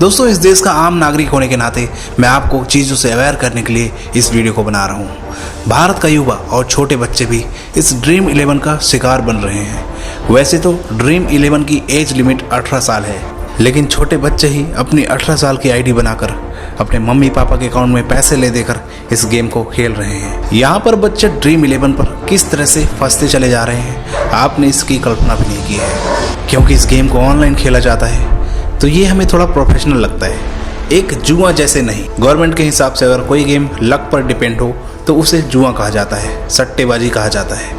दोस्तों, इस देश का आम नागरिक होने के नाते मैं आपको चीज़ों से अवेयर करने के लिए इस वीडियो को बना रहा हूँ। भारत का युवा और छोटे बच्चे भी इस ड्रीम 11 का शिकार बन रहे हैं। वैसे तो ड्रीम 11 की एज लिमिट 18 साल है, लेकिन छोटे बच्चे ही अपनी 18 साल की आईडी बनाकर अपने मम्मी पापा के अकाउंट में पैसे ले देकर इस गेम को खेल रहे हैं। यहाँ पर बच्चे ड्रीम 11 पर किस तरह से फंसते चले जा रहे हैं, आपने इसकी कल्पना भी नहीं की है। क्योंकि इस गेम को ऑनलाइन खेला जाता है तो ये हमें थोड़ा प्रोफेशनल लगता है, एक जुआ जैसे नहीं। गवर्नमेंट के हिसाब से अगर कोई गेम लक पर डिपेंड हो तो उसे जुआ कहा जाता है, सट्टेबाजी कहा जाता है।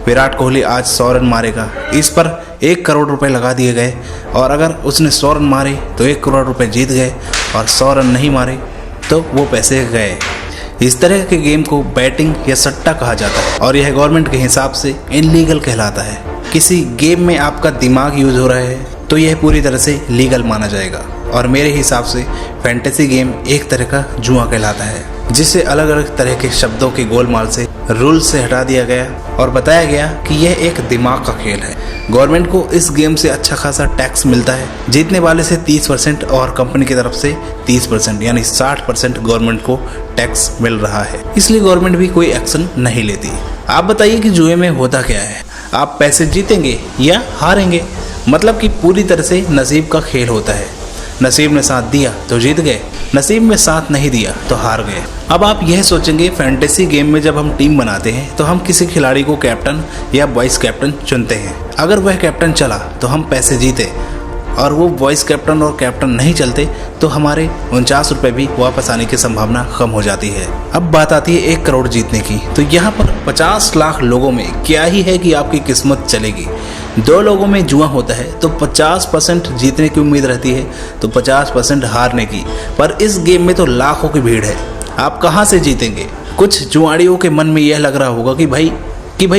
विराट कोहली आज 100 रन मारेगा, इस पर 1 करोड़ रुपए लगा दिए गए, और अगर उसने 100 रन मारे तो 1 करोड़ रुपए जीत गए, और 100 रन नहीं मारे तो वो पैसे गए। इस तरह के गेम को बैटिंग या सट्टा कहा जाता है, और यह गवर्नमेंट के हिसाब से इनलीगल कहलाता है। किसी गेम में आपका दिमाग यूज हो रहा है तो यह पूरी तरह से लीगल माना जाएगा, और मेरे हिसाब से फैंटेसी गेम एक तरह का जुआ कहलाता है, जिसे अलग अलग तरह के शब्दों के गोलमाल से रूल से हटा दिया गया और बताया गया कि यह एक दिमाग का खेल है। गवर्नमेंट को इस गेम से अच्छा खासा टैक्स मिलता है, जीतने वाले से 30% और कंपनी की तरफ से 30%, यानी 60% गवर्नमेंट को टैक्स मिल रहा है। इसलिए गवर्नमेंट भी कोई एक्शन नहीं लेती। आप बताइए कि जुए में होता क्या है? आप पैसे जीतेंगे या हारेंगे, मतलब कि पूरी तरह से नसीब का खेल होता है। नसीब ने साथ दिया तो जीत गए, नसीब में साथ नहीं दिया तो हार गए। अब आप यह सोचेंगे, फैंटेसी गेम में जब हम टीम बनाते हैं तो हम किसी खिलाड़ी को कैप्टन या वाइस कैप्टन चुनते हैं। अगर वह कैप्टन चला तो हम पैसे जीते, और वो वॉइस कैप्टन और कैप्टन नहीं चलते तो हमारे 49 रुपये भी वापस आने की संभावना कम हो जाती है। अब बात आती है 1 करोड़ जीतने की, तो यहाँ पर 50 लाख लोगों में क्या ही है कि आपकी किस्मत चलेगी। 2 लोगों में जुआ होता है तो 50% जीतने की उम्मीद रहती है, तो 50% हारने की। पर इस गेम में तो लाखों की भीड़ है, आप कहाँ से जीतेंगे? कुछ जुआड़ियों के मन में यह लग रहा होगा कि भाई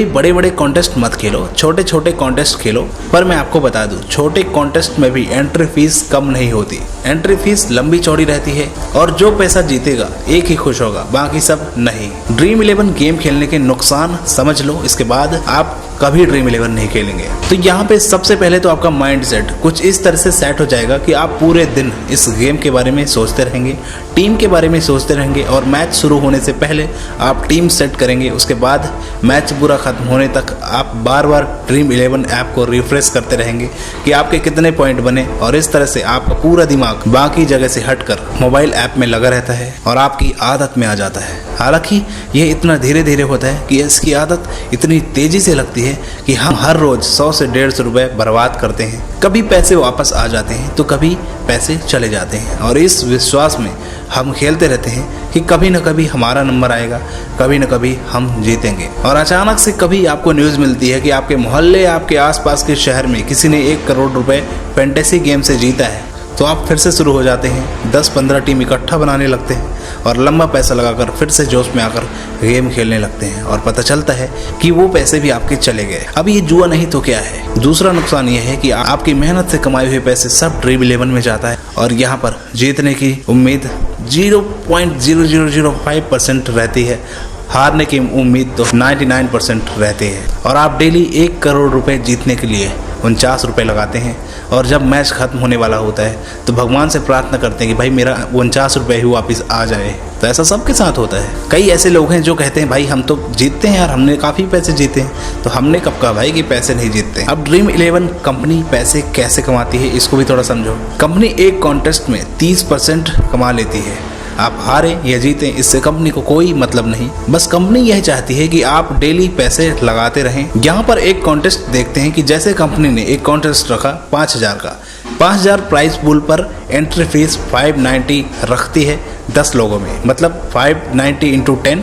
बड़े बड़े कॉन्टेस्ट मत खेलो, छोटे छोटे कॉन्टेस्ट खेलो। पर मैं आपको बता दूं, छोटे कॉन्टेस्ट में भी एंट्री फीस कम नहीं होती। एंट्री फीस लंबी चौड़ी रहती है, और जो पैसा जीतेगा एक ही खुश होगा, बाकी सब नहीं। ड्रीम 11 गेम खेलने के नुकसान समझ लो, इसके बाद आप कभी ड्रीम 11 नहीं खेलेंगे। तो यहाँ पे सबसे पहले तो आपका माइंड सेट कुछ इस तरह से सेट हो जाएगा कि आप पूरे दिन इस गेम के बारे में सोचते रहेंगे, टीम के बारे में सोचते रहेंगे, और मैच शुरू होने से पहले आप टीम सेट करेंगे। उसके बाद मैच पूरा खत्म होने तक आप बार बार ड्रीम 11 ऐप को रिफ्रेश करते रहेंगे कि आपके कितने पॉइंट बने, और इस तरह से आपका पूरा दिमाग बाकी जगह से हटकर मोबाइल ऐप में लगा रहता है और आपकी आदत में आ जाता है। हालांकि यह इतना धीरे धीरे होता है कि इसकी आदत इतनी तेजी से लगती है कि हम हर रोज 100 से 150 रुपए बर्बाद करते हैं। कभी पैसे वापस आ जाते हैं तो कभी पैसे चले जाते हैं, और इस विश्वास में हम खेलते रहते हैं कि कभी न कभी हमारा नंबर आएगा, कभी न कभी हम जीतेंगे। और अचानक से कभी आपको न्यूज़ मिलती है कि आपके मोहल्ले, आपके आसपास के शहर में किसी ने 1 करोड़ रुपए फैंटेसी गेम से जीता है, तो आप फिर से शुरू हो जाते हैं, 10-15 टीम इकट्ठा बनाने लगते हैं और लंबा पैसा लगाकर फिर से जोश में आकर गेम खेलने लगते हैं, और पता चलता है कि वो पैसे भी आपके चले गए। अब ये जुआ नहीं तो क्या है? दूसरा नुकसान ये है कि आपकी मेहनत से कमाए हुए पैसे सब ड्रीम 11 में जाता है, और यहाँ पर जीतने की उम्मीद 0.0005% रहती है, हारने की उम्मीद तो 99% रहती है। और आप डेली 1 करोड़ रुपए जीतने के लिए 49 रुपये लगाते हैं, और जब मैच खत्म होने वाला होता है तो भगवान से प्रार्थना करते हैं कि भाई मेरा 49 रुपये ही वापस आ जाए। तो ऐसा सबके साथ होता है। कई ऐसे लोग हैं जो कहते हैं भाई हम तो जीतते हैं यार, हमने काफ़ी पैसे जीते हैं। तो हमने कब कहा भाई कि पैसे नहीं जीतते? अब ड्रीम 11 कंपनी पैसे कैसे कमाती है इसको भी थोड़ा समझो। कंपनी एक कॉन्टेस्ट में 30% कमा लेती है। आप हारे या जीतें इससे कंपनी को कोई मतलब नहीं, बस कंपनी यह चाहती है कि आप डेली पैसे लगाते रहें। यहाँ पर एक कॉन्टेस्ट देखते हैं कि जैसे कंपनी ने एक कॉन्टेस्ट रखा 5000 का, 5000 प्राइस पूल पर एंट्री फीस 590 रखती है 10 लोगों में, मतलब 590 × 10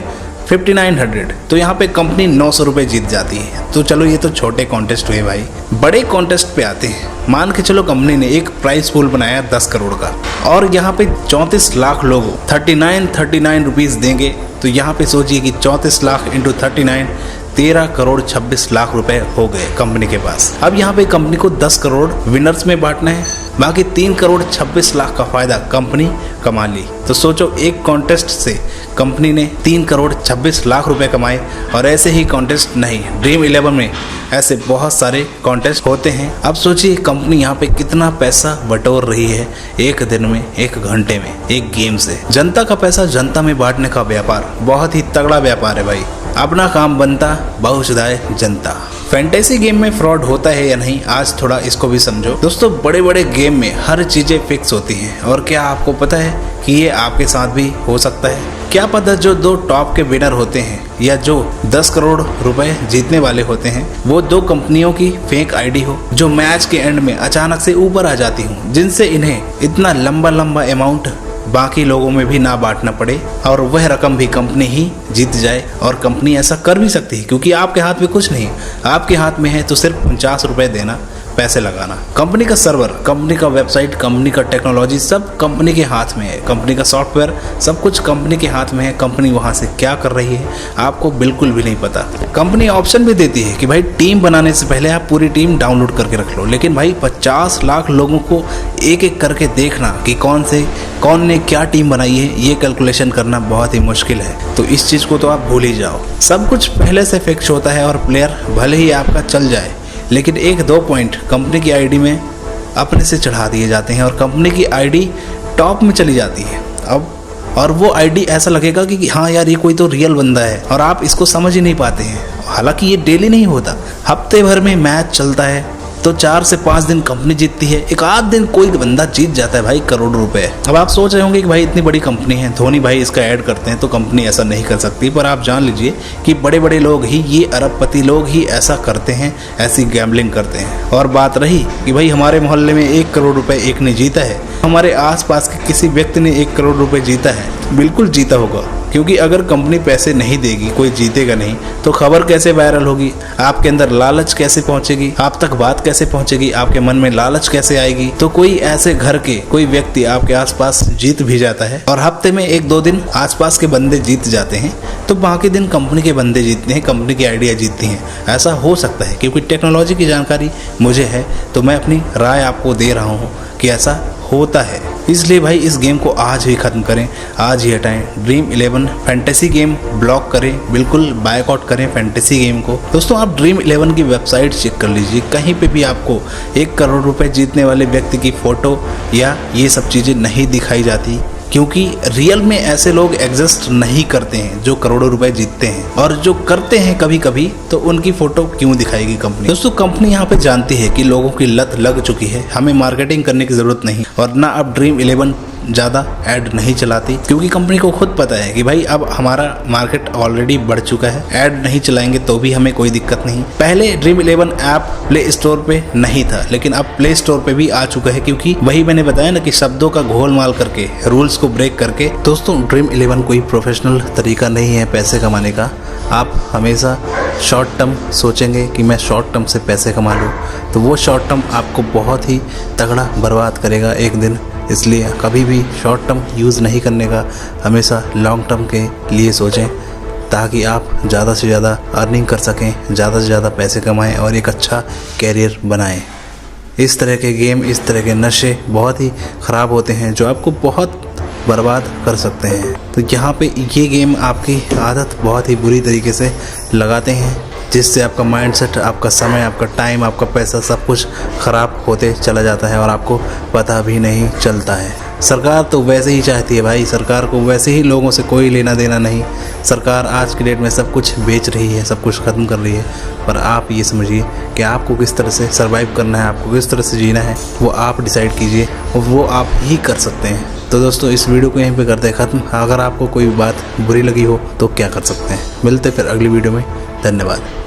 5900। तो यहाँ पे कंपनी 900 रुपये जीत जाती है। तो चलो ये तो छोटे कॉन्टेस्ट हुए भाई। बड़े कॉन्टेस्ट पे आते हैं। मान के चलो कंपनी ने एक प्राइस पूल बनाया 10 करोड़ का, और यहाँ पे 34 लाख लोग 39 रुपीज़ देंगे। तो यहाँ पे सोचिए कि 34 लाख × 39 13 करोड़ 26 लाख रुपए हो गए कंपनी के पास। अब यहाँ पे कंपनी को 10 करोड़ विनर्स में बांटना है बाकी 3 करोड़ 26 लाख का फायदा कंपनी कमा ली। तो सोचो, एक कॉन्टेस्ट से कंपनी ने 3 करोड़ 26 लाख रुपए कमाए। और ऐसे ही कॉन्टेस्ट नहीं, ड्रीम 11 में ऐसे बहुत सारे कॉन्टेस्ट होते हैं। अब सोचिए कंपनी यहाँ पे कितना पैसा बटोर रही है एक दिन में, एक घंटे में, एक गेम से। जनता का पैसा जनता में बांटने का व्यापार बहुत ही तगड़ा व्यापार है भाई। अपना काम बनता, बहुसुधाए जनता। फैंटेसी गेम में फ्रॉड होता है या नहीं, आज थोड़ा इसको भी समझो। दोस्तों, बड़े बड़े गेम में हर चीजें फिक्स होती हैं। और क्या आपको पता है कि ये आपके साथ भी हो सकता है? क्या पता जो 2 टॉप के विनर होते हैं या जो 10 करोड़ रुपए जीतने वाले होते हैं, वो 2 कंपनियों की फेक आईडी हो, जो मैच के एंड में अचानक से ऊपर आ जाती हो, जिनसे इन्हें इतना लंबा लंबा अमाउंट बाकी लोगों में भी ना बांटना पड़े और वह रकम भी कंपनी ही जीत जाए। और कंपनी ऐसा कर भी सकती है क्योंकि आपके हाथ में कुछ नहीं, आपके हाथ में है तो सिर्फ 50 रुपए देना, पैसे लगाना। कंपनी का सर्वर, कंपनी का वेबसाइट, कंपनी का टेक्नोलॉजी सब कंपनी के हाथ में है। कंपनी का सॉफ्टवेयर सब कुछ कंपनी के हाथ में है। कंपनी वहां से क्या कर रही है आपको बिल्कुल भी नहीं पता। कंपनी ऑप्शन भी देती है कि भाई टीम बनाने से पहले आप पूरी टीम डाउनलोड करके रख लो, लेकिन भाई 50 लाख लोगों को एक एक करके देखना कि कौन ने क्या टीम बनाई है, ये कैलकुलेशन करना बहुत ही मुश्किल है। तो इस चीज को तो आप भूल ही जाओ। सब कुछ पहले से फिक्स होता है और प्लेयर भले ही आपका चल जाए, लेकिन 1-2 पॉइंट कंपनी की आईडी में अपने से चढ़ा दिए जाते हैं और कंपनी की आईडी टॉप में चली जाती है। अब और वो आईडी ऐसा लगेगा कि हाँ यार, ये कोई तो रियल बंदा है, और आप इसको समझ ही नहीं पाते हैं। हालांकि ये डेली नहीं होता, हफ्ते भर में मैच चलता है तो 4 से 5 दिन कंपनी जीतती है, एक आध दिन कोई बंदा जीत जाता है भाई करोड़ों रुपए। अब आप सोच रहे होंगे कि भाई इतनी बड़ी कंपनी है, धोनी भाई इसका ऐड करते हैं तो कंपनी ऐसा नहीं कर सकती। पर आप जान लीजिए कि बड़े बड़े लोग ही, ये अरबपति लोग ही ऐसा करते हैं, ऐसी गैम्बलिंग करते हैं। और बात रही कि भाई हमारे मोहल्ले में 1 करोड़ रुपए एक ने जीता है, हमारे आसपास के किसी व्यक्ति ने 1 करोड़ रुपए जीता है, बिल्कुल जीता होगा। क्योंकि अगर कंपनी पैसे नहीं देगी, कोई जीतेगा नहीं, तो खबर कैसे वायरल होगी, आपके अंदर लालच कैसे पहुंचेगी, आप तक बात कैसे पहुंचेगी, आपके मन में लालच कैसे आएगी। तो कोई ऐसे घर के कोई व्यक्ति आपके आसपास जीत भी जाता है और हफ्ते में 1-2 दिन आसपास के बंदे जीत जाते हैं, तो बाकी दिन कंपनी के बंदे जीतते हैं, कंपनी की आइडिया जीतती हैं। ऐसा हो सकता है क्योंकि टेक्नोलॉजी की जानकारी मुझे है, तो मैं अपनी राय आपको दे रहा हूँ कि ऐसा होता है। इसलिए भाई इस गेम को आज ही खत्म करें, आज ही हटाएं। ड्रीम 11 फैंटेसी गेम ब्लॉक करें, बिल्कुल बायकॉट करें फैंटेसी गेम को। दोस्तों, आप ड्रीम 11 की वेबसाइट चेक कर लीजिए, कहीं पे भी आपको 1 करोड़ रुपए जीतने वाले व्यक्ति की फोटो या ये सब चीज़ें नहीं दिखाई जाती, क्योंकि रियल में ऐसे लोग एग्जिस्ट नहीं करते हैं जो करोड़ों रुपए जीतते हैं। और जो करते हैं कभी कभी, तो उनकी फोटो क्यों दिखाएगी कंपनी? दोस्तों, कंपनी यहाँ पे जानती है कि लोगों की लत लग चुकी है, हमें मार्केटिंग करने की जरूरत नहीं, और ना अब ड्रीम 11 ज़्यादा ऐड नहीं चलाती, क्योंकि कंपनी को खुद पता है कि भाई अब हमारा मार्केट ऑलरेडी बढ़ चुका है, ऐड नहीं चलाएंगे तो भी हमें कोई दिक्कत नहीं। पहले ड्रीम 11 ऐप प्ले स्टोर पे नहीं था, लेकिन अब प्ले स्टोर पे भी आ चुका है, क्योंकि वही मैंने बताया ना कि शब्दों का घोलमाल करके, रूल्स को ब्रेक करके। दोस्तों, ड्रीम 11 कोई प्रोफेशनल तरीका नहीं है पैसे कमाने का। आप हमेशा शॉर्ट टर्म सोचेंगे कि मैं शॉर्ट टर्म से पैसे कमा लूँ, तो वो शॉर्ट टर्म आपको बहुत ही तगड़ा बर्बाद करेगा एक दिन। इसलिए कभी भी शॉर्ट टर्म यूज़ नहीं करने का, हमेशा लॉन्ग टर्म के लिए सोचें, ताकि आप ज़्यादा से ज़्यादा अर्निंग कर सकें, ज़्यादा से ज़्यादा पैसे कमाएं और एक अच्छा कैरियर बनाएं। इस तरह के गेम, इस तरह के नशे बहुत ही ख़राब होते हैं जो आपको बहुत बर्बाद कर सकते हैं। तो यहाँ पे ये गेम आपकी आदत बहुत ही बुरी तरीके से लगाते हैं, जिससे आपका माइंडसेट, आपका समय, आपका टाइम, आपका पैसा सब कुछ ख़राब होते चला जाता है और आपको पता भी नहीं चलता है। सरकार तो वैसे ही चाहती है भाई, सरकार को वैसे ही लोगों से कोई लेना देना नहीं। सरकार आज की डेट में सब कुछ बेच रही है, सब कुछ ख़त्म कर रही है, पर आप ये समझिए कि आपको किस तरह से सर्वाइव करना है, आपको किस तरह से जीना है, वो आप डिसाइड कीजिए और वो आप ही कर सकते हैं। तो दोस्तों, इस वीडियो को यहीं पे करते हैं ख़त्म। अगर आपको कोई बात बुरी लगी हो तो क्या कर सकते हैं। मिलते फिर अगली वीडियो में। धन्यवाद।